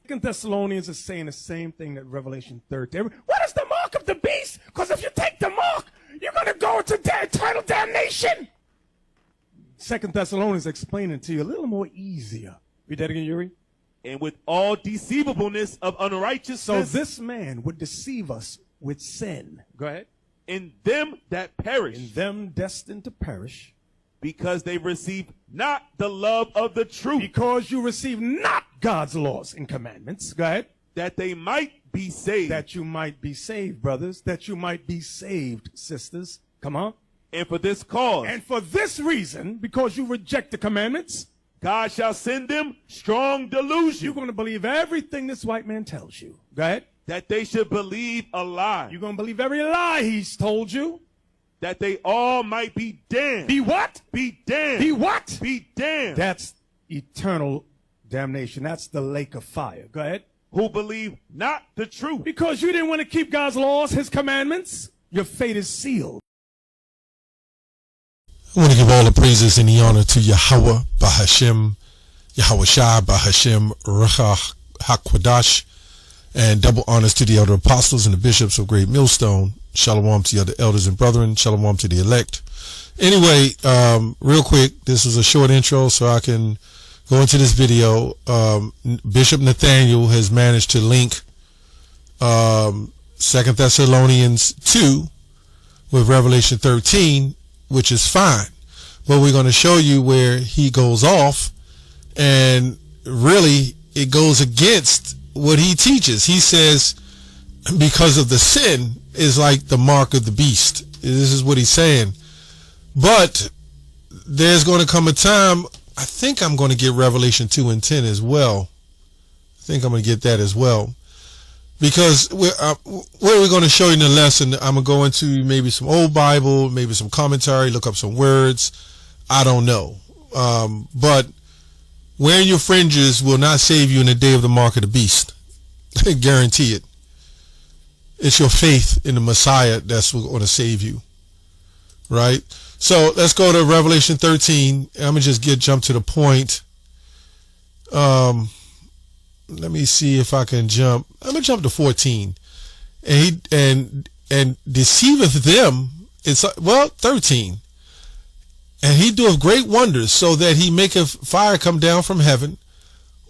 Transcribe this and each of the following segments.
Second Thessalonians is saying the same thing that Revelation 13. What is the mark of the beast? Because if you take the mark, you're going to go into eternal damnation. Second Thessalonians explaining to you a little more easier. Read that again, Yuri. And with all deceivableness of unrighteousness. So this man would deceive us with sin. Go ahead. In them that perish. In them destined to perish. Because they receive not the love of the truth. Because you receive not God's laws and commandments. Go ahead. That they might be saved. That you might be saved, brothers. That you might be saved, sisters. Come on. And for this cause. And for this reason, because you reject the commandments, God shall send them strong delusion. You're going to believe everything this white man tells you. Go ahead. That they should believe a lie. You're going to believe every lie he's told you. That they all might be damned. Be what? Be damned. Be what? Be damned. That's eternal damnation. That's the lake of fire. Go ahead. Who believe not the truth. Because you didn't want to keep God's laws, his commandments, your fate is sealed. I want to give all the praises and the honor to Yahweh Bahashem, Yahweh Shai Bahashem Ruach HaKodesh, and double honors to the elder apostles and the bishops of Great Millstone. Shalom to the other elders and brethren. Shalom to the elect. Anyway, real quick, this is a short intro so I can go into this video. Bishop Nathaniel has managed to link 2 Thessalonians 2 with Revelation 13, which is fine. But we're going to show you where he goes off, and really it goes against what he teaches. He says because of the sin is like the mark of the beast. This is what he's saying. But there's going to come a time, I think I'm going to get Revelation 2 and 10 as well. I think I'm going to get that as well. Because what are we going to show you in the lesson? I'm going to go into maybe some old Bible, maybe some commentary, look up some words. I don't know. But wearing your fringes will not save you in the day of the mark of the beast. I guarantee it. It's your faith in the Messiah that's going to save you. Right? So let's go to Revelation 13. I'm going to just jump to the point. Let me see if I can jump. I'm going to jump to 14. And deceiveth them. It's 13. And he doeth great wonders, so that he maketh fire come down from heaven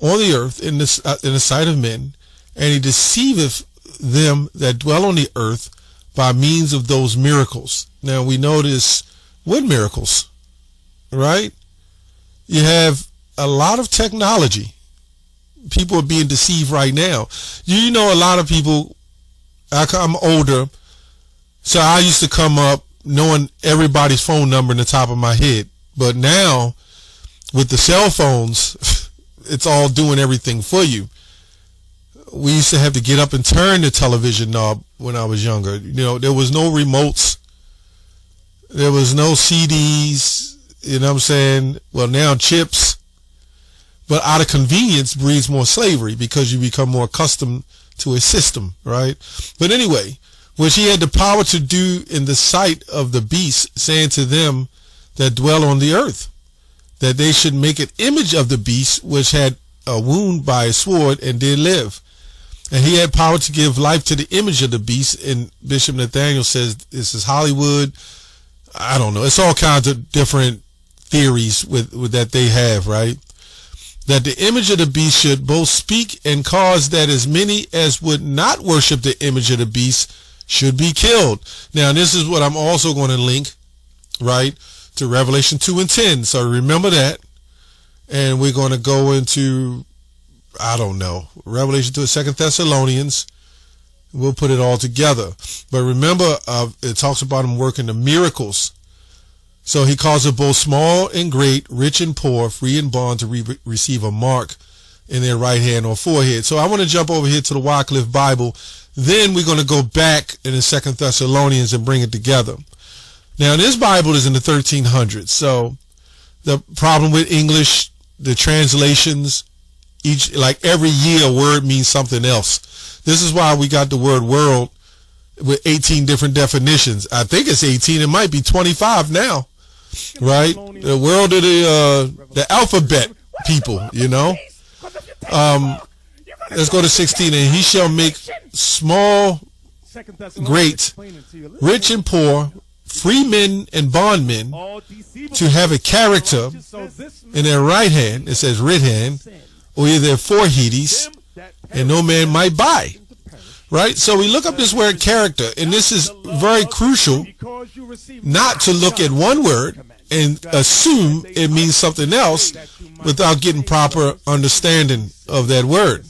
on the earth in the sight of men, and he deceiveth them that dwell on the earth by means of those miracles. Now we notice what miracles, right? You have a lot of technology. People are being deceived right now. You know, a lot of people, I'm older, so I used to come up knowing everybody's phone number in the top of my head. But now, with the cell phones, it's all doing everything for you. We used to have to get up and turn the television knob when I was younger. You know, there was no remotes. There was no CDs. You know what I'm saying? Well, now chips. But out of convenience breeds more slavery because you become more accustomed to a system, right? But anyway, which he had the power to do in the sight of the beast, saying to them that dwell on the earth, that they should make an image of the beast, which had a wound by a sword and did live. And he had power to give life to the image of the beast. And Bishop Nathaniel says this is Hollywood. I don't know. It's all kinds of different theories with that they have, right? That the image of the beast should both speak and cause that as many as would not worship the image of the beast should be killed. Now, this is what I'm also going to link, right, to Revelation 2 and 10. So remember that. And we're going to go into, I don't know, Revelation 2 and 2 Thessalonians. We'll put it all together. But remember, it talks about him working the miracles. So he calls it both small and great, rich and poor, free and bond to receive a mark in their right hand or forehead. So I want to jump over here to the Wycliffe Bible. Then we're going to go back in the 2 Thessalonians and bring it together. Now, this Bible is in the 1300s. So the problem with English, the translations, like every year a word means something else. This is why we got the word world with 18 different definitions. I think it's 18. It might be 25 now. Right? The world of the alphabet people, you know. let's go to 16. And he shall make small, Second Thessalonians great, explaining to you. Listen, rich and poor, free men and bondmen, all deceivable to have a character so this in their right hand, it says right hand, or in their foreheads, them that and no man might buy. Right? So we look up this word character, and this is very crucial because you receive not to look at one word and assume it means something else without getting proper understanding of that word.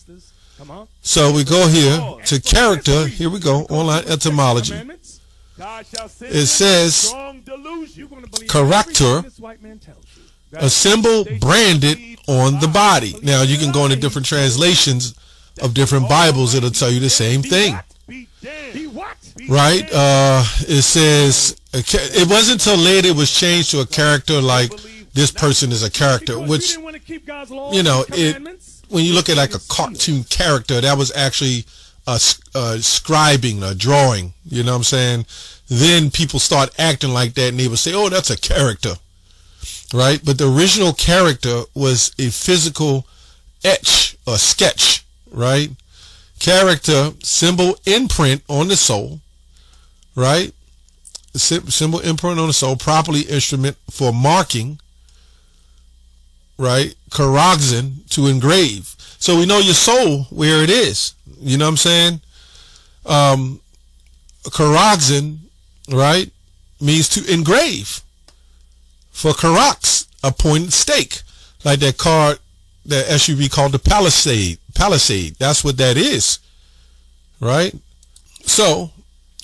Come on. So we go here to character. Here we go, online etymology. Commandments. God shall send It them says strong delusion. You're going to believe character, everything this white man tells you. a symbol branded on the body. Now you can go into different translations of different Bibles. It'll tell you the same thing. Be damned. He what? Right? It says, it wasn't until later it was changed to a character like this person is a character, Because which, you didn't want to keep God's laws you know, and it, commandments. when you look at like a cartoon character, that was actually scribing, a drawing, you know what I'm saying? Then people start acting like that and they would say, oh, that's a character, right? But the original character was a physical etch or sketch, right? Character, symbol imprint on the soul, right? Symbol imprint on the soul, properly instrument for marking, right? Karoxen, to engrave. So we know your soul where it is. You know what I'm saying? Karoxen, right, means to engrave. For karox, a pointed stake, like that car, that SUV called the Palisade. Palisade. That's what that is, right? So,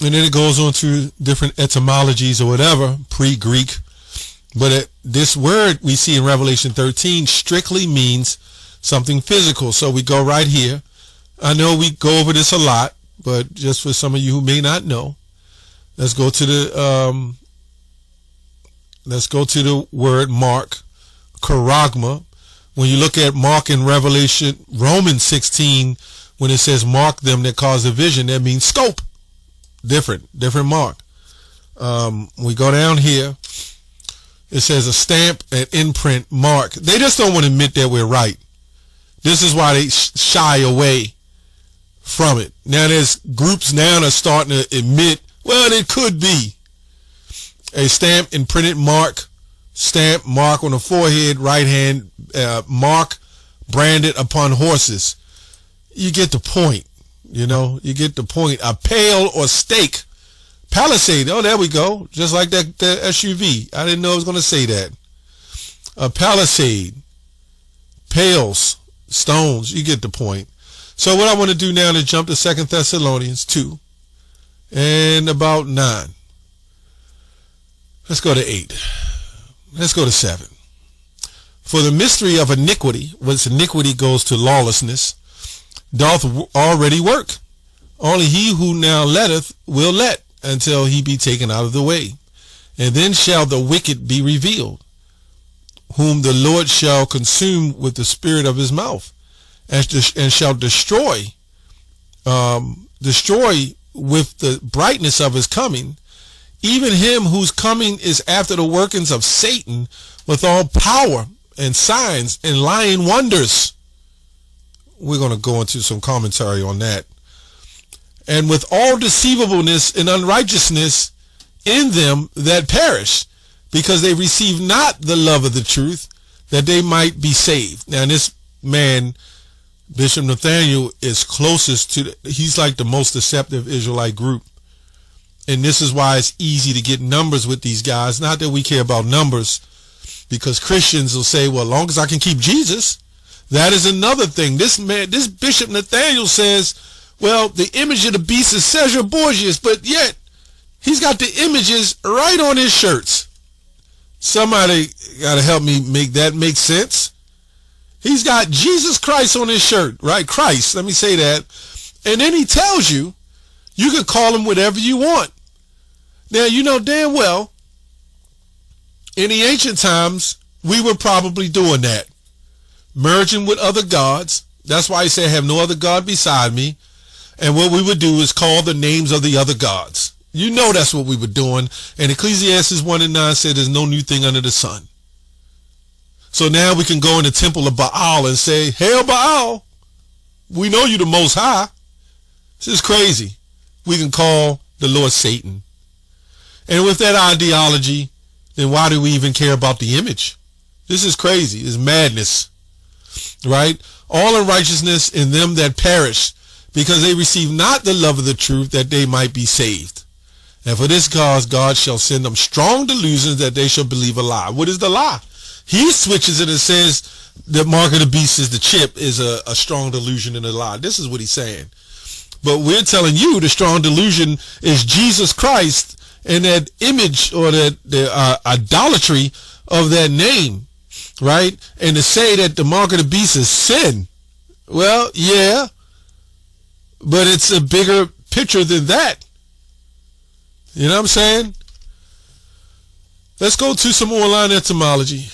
and then it goes on through different etymologies or whatever, pre-Greek. But this word we see in Revelation 13 strictly means something physical. So we go right here. I know we go over this a lot, but just for some of you who may not know, let's go to the word mark, charagma. When you look at mark in Revelation, Romans 16, when it says mark them that cause a vision, that means scope. Different mark. We go down here. It says a stamp, an imprint, mark. They just don't want to admit that we're right. This is why they shy away from it. Now there's groups now that are starting to admit, well, it could be a stamp, imprinted mark, stamp, mark on the forehead, right hand, mark branded upon horses. You get the point. You know, you get the point. A pale or stake. Palisade. Oh, there we go. Just like that SUV. I didn't know I was going to say that. A palisade. Pales. Stones. You get the point. So what I want to do now is jump to 2 Thessalonians 2 and about 9. Let's go to 8. Let's go to 7. For the mystery of iniquity, whence iniquity goes to lawlessness, doth already work. Only he who now letteth will let, until he be taken out of the way. And then shall the wicked be revealed, whom the Lord shall consume with the spirit of his mouth, and shall destroy with the brightness of his coming, even him whose coming is after the workings of Satan, with all power and signs and lying wonders. We're going to go into some commentary on that. And with all deceivableness and unrighteousness in them that perish, because they receive not the love of the truth, that they might be saved. Now this man, Bishop Nathaniel, is closest to, he's like the most deceptive Israelite group. And this is why it's easy to get numbers with these guys. Not that we care about numbers, because Christians will say, well, as long as I can keep Jesus. That is another thing. This man, this Bishop Nathaniel says, well, the image of the beast is Caesar Borgias, but yet he's got the images right on his shirts. Somebody got to help me make that make sense. He's got Jesus Christ on his shirt, right? Christ, let me say that. And then he tells you, you can call him whatever you want. Now, you know damn well, in the ancient times, we were probably doing that. Merging with other gods. That's why he said, have no other God beside me. And what we would do is call the names of the other gods. You know that's what we were doing. And Ecclesiastes 1:9 said there's no new thing under the sun. So now we can go in the temple of Baal and say, hail Baal. We know you the Most High. This is crazy. We can call the Lord Satan. And with that ideology, then why do we even care about the image? This is crazy. It's madness. Right? All unrighteousness in them that perish, because they receive not the love of the truth, that they might be saved. And for this cause God shall send them strong delusions, that they shall believe a lie. What is the lie? He switches it and says the mark of the beast is the chip, is a strong delusion and a lie. This is what he's saying. But we're telling you the strong delusion is Jesus Christ and that image, or the idolatry of that name, right? And to say that the mark of the beast is sin, well, yeah, but it's a bigger picture than that. You know what I'm saying? Let's go to some online etymology,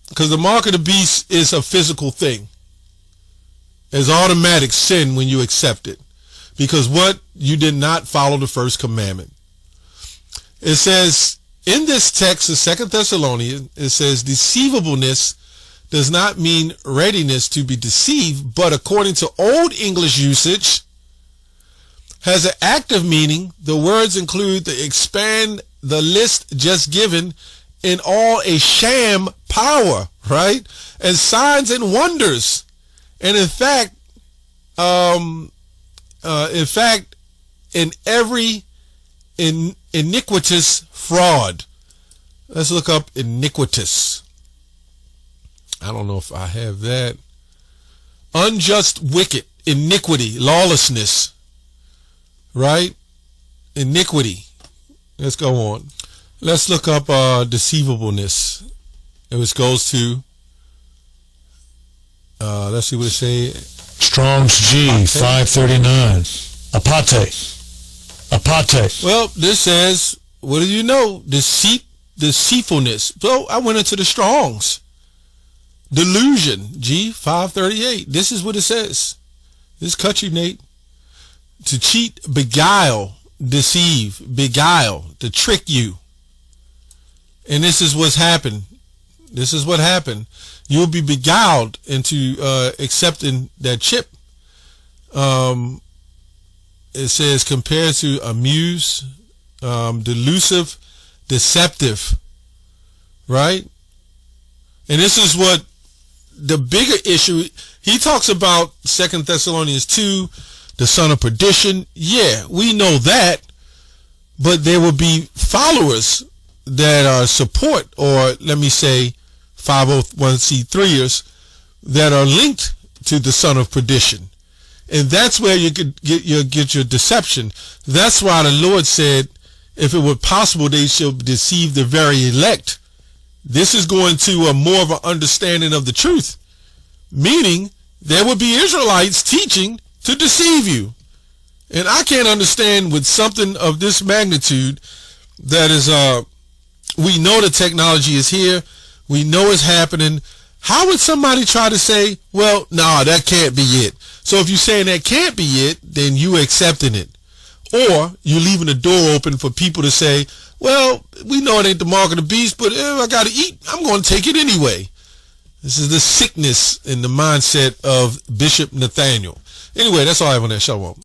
because the mark of the beast is a physical thing. It's automatic sin when you accept it, because what? You did not follow the first commandment. It says in this text of 2 Thessalonians, it says deceivableness does not mean readiness to be deceived, but according to Old English usage, has an active meaning. The words include the expand the list just given in all a sham power, right? And signs and wonders. And in fact, in every iniquitous fraud. Let's look up iniquitous. I don't know if I have that. Unjust, wicked, iniquity, lawlessness, right? Iniquity. Let's go on. Let's look up deceivableness, which goes to, let's see what it says. Strong's G, 539. Apate. Well, this says, what do you know? Deceitfulness. So I went into the Strong's. Delusion, G, 538. This is what it says. This cut you, Nate. To cheat, beguile, deceive, beguile, to trick you. And this is what's happened. This is what happened. You'll be beguiled into accepting that chip. It says compared to amuse, delusive, deceptive, right? And this is what the bigger issue, he talks about 2 Thessalonians 2, the son of perdition. Yeah, we know that, but there will be followers that are support, or let me say 501c3ers that are linked to the son of perdition. And that's where you could get your deception. That's why the Lord said, if it were possible, they shall deceive the very elect. This is going to a more of an understanding of the truth, meaning there would be Israelites teaching to deceive you. And I can't understand with something of this magnitude that is, we know the technology is here. We know it's happening. How would somebody try to say, well, no, that can't be it? So if you're saying that can't be it, then you accepting it. Or you're leaving the door open for people to say, well, we know it ain't the mark of the beast, but if I got to eat, I'm going to take it anyway. This is the sickness in the mindset of Bishop Nathaniel. Anyway, that's all I have on that. Shalom.